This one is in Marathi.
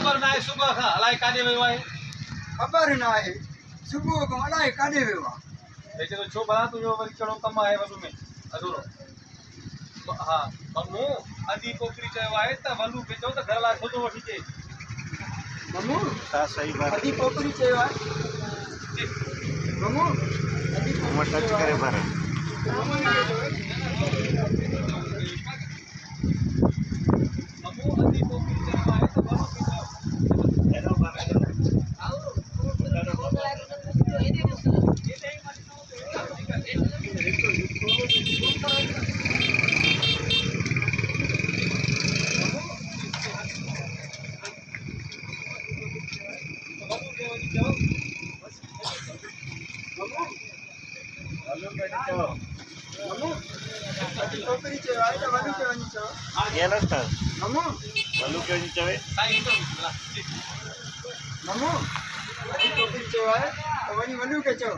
खबर ना सुबह खां अलाए काॾे वियो आहे ख़बर न आहे सुबुह खां अलाए काॾे वियो आहे लेकिन छो भला तुंहिंजो वरी कहिड़ो कमु आहे वलू में अधूरो हा मम्मू अधी पोकरी चयो आहे त वलू खे चओ त घर लाइ खुदो वठी अचे मम्मू हाँ सही बात अधी पोकरी चयो आहे मम्मू अधी उमर टच करे पर मम्मू अधी पोकरी चयो आहे त वलू खे चओ मम्मू अधी पोकरी चयो आहे त वॾो खे वञी चओ ये ना था मम्मू वलू के वजह चवे मम्मू अधी पोकरी चयो आहे त वञी वॾो खे चओ